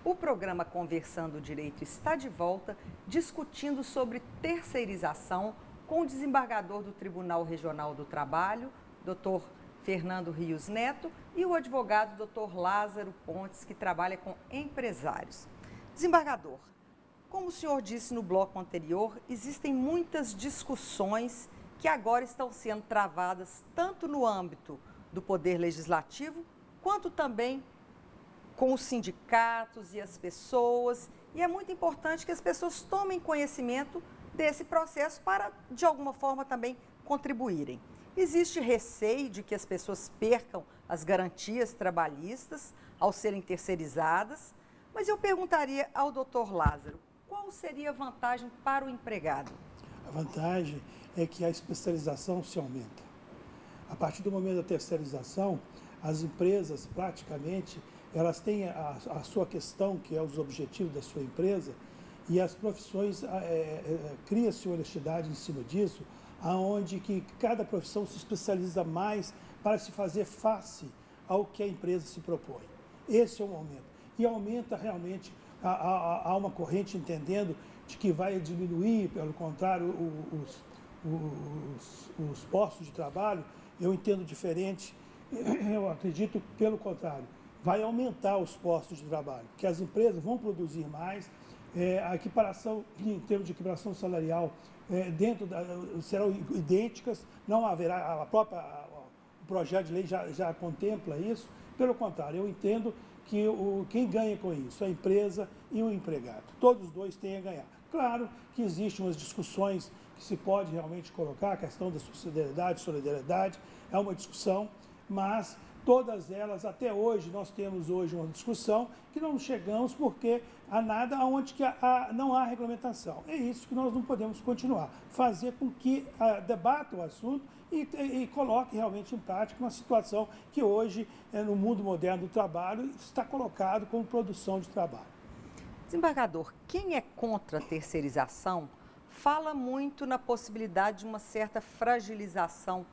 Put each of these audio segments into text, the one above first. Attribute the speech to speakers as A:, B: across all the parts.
A: O programa Conversando Direito está de volta, discutindo sobre terceirização com o desembargador do Tribunal Regional do Trabalho, Dr. Fernando Rios Neto, e o advogado Dr. Lázaro Pontes, que trabalha com empresários. Desembargador, como o senhor disse no bloco anterior, existem muitas discussões que agora estão sendo travadas tanto no âmbito do Poder Legislativo, quanto também com os sindicatos e as pessoas. E é muito importante que as pessoas tomem conhecimento desse processo para, de alguma forma, também contribuírem. Existe receio de que as pessoas percam as garantias trabalhistas ao serem terceirizadas, mas eu perguntaria ao doutor Lázaro, qual seria a vantagem para o empregado?
B: A vantagem é que a especialização se aumenta. A partir do momento da terceirização, as empresas praticamente elas têm a sua questão, que é os objetivos da sua empresa, e as profissões, cria-se honestidade em cima disso, aonde que cada profissão se especializa mais para se fazer face ao que a empresa se propõe. Esse é o momento. E aumenta realmente, há uma corrente entendendo de que vai diminuir, pelo contrário, os postos de trabalho. Eu entendo diferente, eu acredito pelo contrário, vai aumentar os postos de trabalho, porque as empresas vão produzir mais, a equiparação, em termos de equiparação salarial, serão idênticas, não haverá, o projeto de lei já contempla isso. Pelo contrário, eu entendo que quem ganha com isso, a empresa e o empregado. Todos os dois têm a ganhar. Claro que existem umas discussões que se pode realmente colocar, a questão da solidariedade, é uma discussão, mas todas elas, até hoje, nós temos hoje uma discussão que não chegamos porque há nada onde que não há regulamentação. É isso que nós não podemos continuar. Fazer com que debata o assunto e coloque realmente em prática uma situação que hoje, no mundo moderno do trabalho, está colocado como produção de trabalho.
A: Desembargador, quem é contra a terceirização fala muito na possibilidade de uma certa fragilização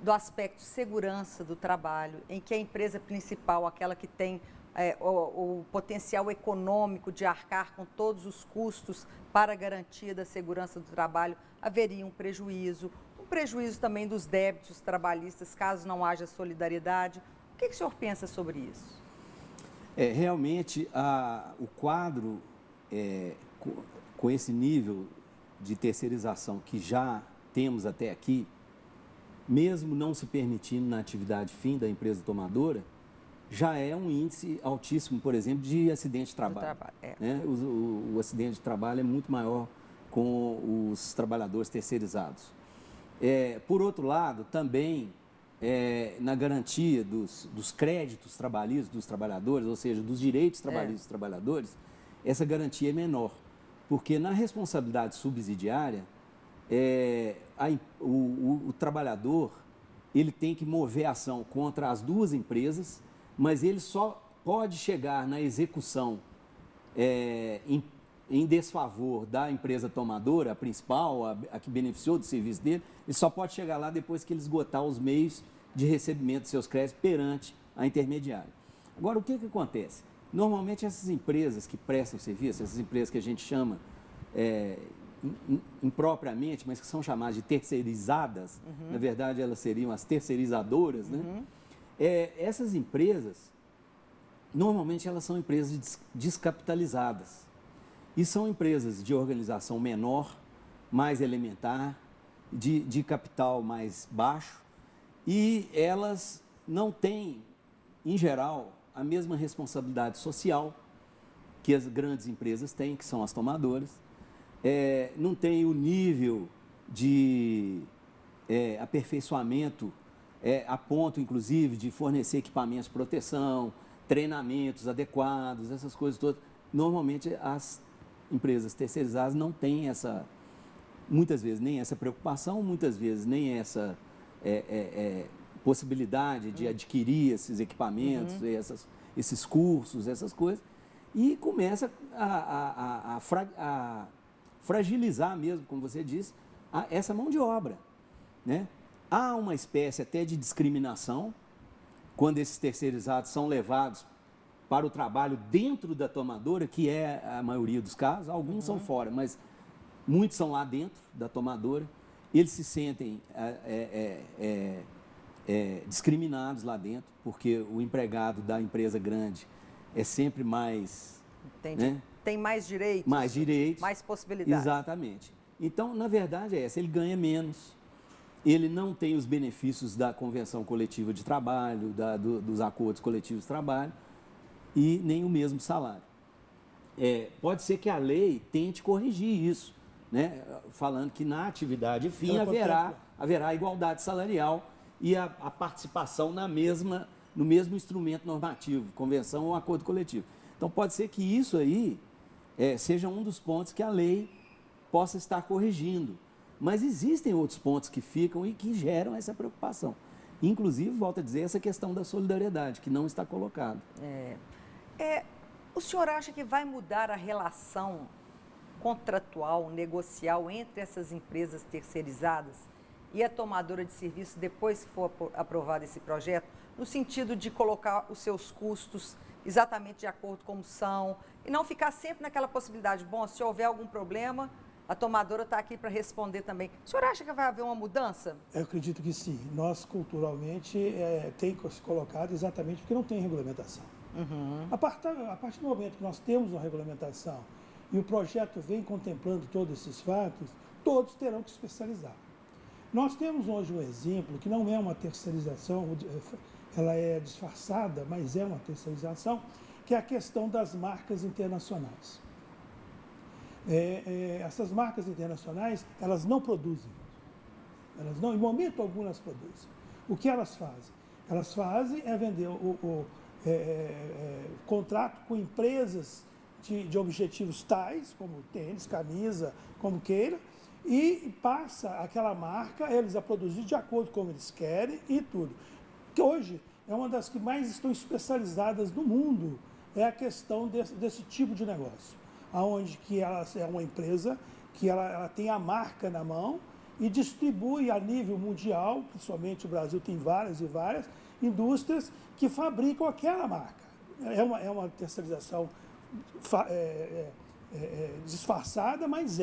A: do aspecto segurança do trabalho, em que a empresa principal, aquela que tem o potencial econômico de arcar com todos os custos para a garantia da segurança do trabalho, haveria um prejuízo também dos débitos trabalhistas, caso não haja solidariedade. O que o senhor pensa sobre isso?
C: Realmente, o quadro, com esse nível de terceirização que já temos até aqui, mesmo não se permitindo na atividade fim da empresa tomadora, já é um índice altíssimo, por exemplo, de acidente de trabalho. Né? O acidente de trabalho é muito maior com os trabalhadores terceirizados. Por outro lado, também, na garantia dos créditos trabalhistas dos trabalhadores, ou seja, dos direitos trabalhistas dos trabalhadores, essa garantia é menor, porque na responsabilidade subsidiária, o trabalhador ele tem que mover ação contra as duas empresas, mas ele só pode chegar na execução em desfavor da empresa tomadora, a principal, a que beneficiou do serviço dele, ele só pode chegar lá depois que ele esgotar os meios de recebimento de seus créditos perante a intermediária. Agora, o que acontece? Normalmente essas empresas que prestam serviço, essas empresas que a gente chama impropriamente, mas que são chamadas de terceirizadas, na verdade elas seriam as terceirizadoras, né? Essas empresas, normalmente elas são empresas descapitalizadas e são empresas de organização menor, mais elementar, de capital mais baixo, e elas não têm, em geral, a mesma responsabilidade social que as grandes empresas têm, que são as tomadoras. Não tem o nível de aperfeiçoamento a ponto, inclusive, de fornecer equipamentos de proteção, treinamentos adequados, essas coisas todas. Normalmente, as empresas terceirizadas não têm muitas vezes, nem essa preocupação, muitas vezes, nem essa possibilidade de adquirir esses equipamentos, esses cursos, essas coisas, e começa a fragilizar mesmo, como você disse, essa mão de obra, né? Há uma espécie até de discriminação quando esses terceirizados são levados para o trabalho dentro da tomadora, que é a maioria dos casos, alguns são fora, mas muitos são lá dentro da tomadora, eles se sentem discriminados lá dentro, porque o empregado da empresa grande é sempre mais...
A: Entendi.
C: Né?
A: Tem mais direitos.
C: Mais direitos.
A: Mais possibilidades.
C: Exatamente. Então, na verdade, é essa. Ele ganha menos, ele não tem os benefícios da convenção coletiva de trabalho, dos acordos coletivos de trabalho, e nem o mesmo salário. Pode ser que a lei tente corrigir isso, né? Falando que na atividade fim haverá igualdade salarial e a participação no mesmo instrumento normativo, convenção ou acordo coletivo. Então, pode ser que isso aí seja um dos pontos que a lei possa estar corrigindo. Mas existem outros pontos que ficam e que geram essa preocupação. Inclusive, volto a dizer, essa questão da solidariedade, que não está colocada.
A: O senhor acha que vai mudar a relação contratual, negocial entre essas empresas terceirizadas e a tomadora de serviço depois que for aprovado esse projeto, no sentido de colocar os seus custos exatamente de acordo como são e não ficar sempre naquela possibilidade, bom, se houver algum problema, a tomadora está aqui para responder também. O senhor acha que vai haver uma mudança?
B: Eu acredito que sim. Nós, culturalmente, tem se colocado exatamente porque não tem regulamentação. A partir do momento que nós temos uma regulamentação e o projeto vem contemplando todos esses fatos, todos terão que se especializar. Nós temos hoje um exemplo que não é uma terceirização, ela é disfarçada, mas é uma terceirização, que é a questão das marcas internacionais. Essas marcas internacionais, elas não produzem. Elas não, em momento algum, elas produzem. O que elas fazem? Elas fazem vender contrato com empresas de objetivos tais, como tênis, camisa, como queira, e passa aquela marca, eles a produzir de acordo com como eles querem e tudo. Que hoje é uma das que mais estão especializadas no mundo, é a questão desse tipo de negócio. Onde que ela é uma empresa que ela tem a marca na mão e distribui a nível mundial, principalmente o Brasil tem várias e várias indústrias que fabricam aquela marca. É uma terceirização disfarçada, mas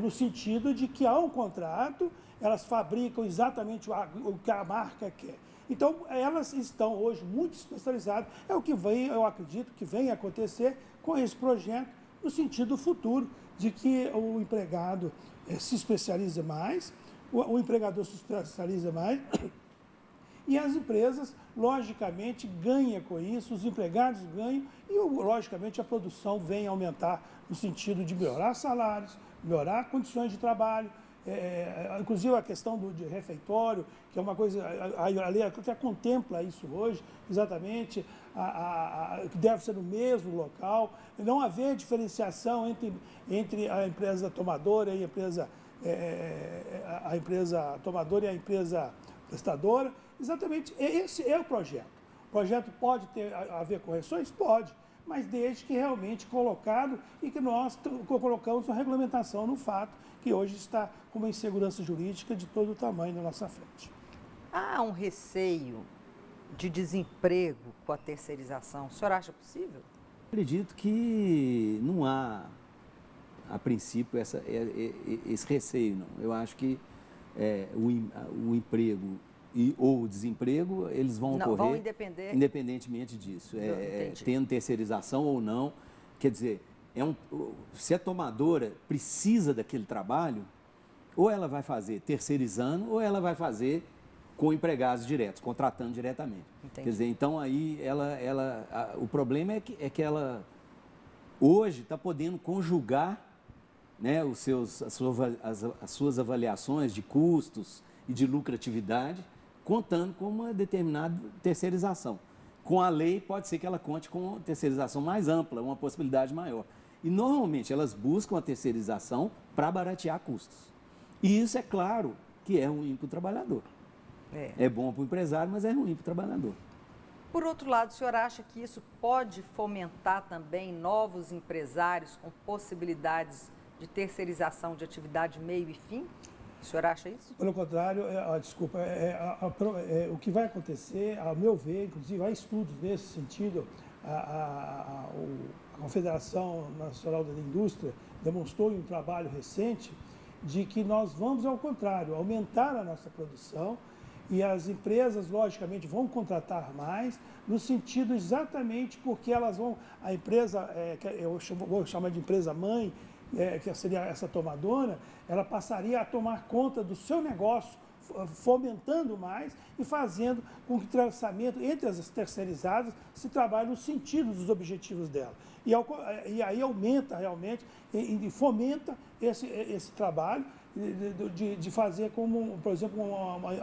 B: no sentido de que há um contrato, elas fabricam exatamente o que a marca quer. Então, elas estão hoje muito especializadas. É o que eu acredito que vem acontecer com esse projeto, no sentido futuro, de que o empregado se especialize mais, o empregador se especializa mais, e as empresas, logicamente, ganham com isso, os empregados ganham, e, logicamente, a produção vem aumentar no sentido de melhorar salários, melhorar condições de trabalho, inclusive a questão de refeitório, que é uma coisa, a lei até contempla isso hoje, exatamente, que deve ser no mesmo local, não haver diferenciação entre a empresa tomadora e a empresa tomadora e a empresa prestadora. Exatamente, esse é o projeto. O projeto pode haver correções? Pode, mas desde que realmente colocado e que nós colocamos uma regulamentação no fato que hoje está com uma insegurança jurídica de todo o tamanho na nossa frente.
A: Há um receio de desemprego com a terceirização. O senhor acha possível?
C: Acredito que não há, a princípio, esse receio, não. Eu acho que o emprego ou o desemprego, eles vão ocorrer independentemente disso. Tendo terceirização ou não. Quer dizer, se a tomadora precisa daquele trabalho, ou ela vai fazer terceirizando, ou ela vai fazer com empregados diretos, contratando diretamente.
A: Entendi.
C: Quer dizer, então aí o problema é que ela hoje está podendo conjugar, né, as suas avaliações de custos e de lucratividade, contando com uma determinada terceirização. Com a lei, pode ser que ela conte com uma terceirização mais ampla, uma possibilidade maior. E, normalmente, elas buscam a terceirização para baratear custos. E isso, é claro, que é ruim para o trabalhador. É bom para o empresário, mas é ruim para o trabalhador.
A: Por outro lado, o senhor acha que isso pode fomentar também novos empresários com possibilidades de terceirização de atividade meio e fim? O senhor acha isso?
B: Pelo contrário, o que vai acontecer, ao meu ver, inclusive há estudos nesse sentido, a Confederação Nacional da Indústria demonstrou em um trabalho recente de que nós vamos, ao contrário, aumentar a nossa produção e as empresas, logicamente, vão contratar mais, no sentido exatamente porque elas vão, a empresa, vou chamar de empresa mãe, que seria essa tomadora, ela passaria a tomar conta do seu negócio, fomentando mais e fazendo com que o traçamento entre as terceirizadas se trabalhe no sentido dos objetivos dela. E aí aumenta realmente e fomenta esse trabalho de fazer como, por exemplo,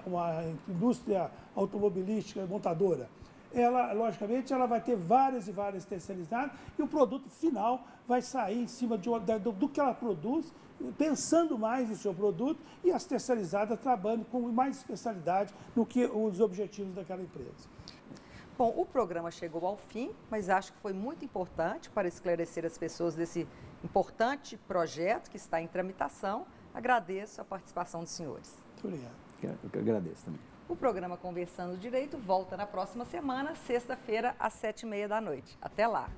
B: uma indústria automobilística montadora. Ela, logicamente, ela vai ter várias e várias terceirizadas e o produto final vai sair em cima do que ela produz, pensando mais no seu produto e as terceirizadas trabalhando com mais especialidade no que os objetivos daquela empresa.
A: Bom, o programa chegou ao fim, mas acho que foi muito importante para esclarecer as pessoas desse importante projeto que está em tramitação. Agradeço a participação dos senhores.
B: Muito obrigado.
C: Eu que agradeço também.
A: O programa Conversando Direito volta na próxima semana, sexta-feira, às 19h30 da noite. Até lá!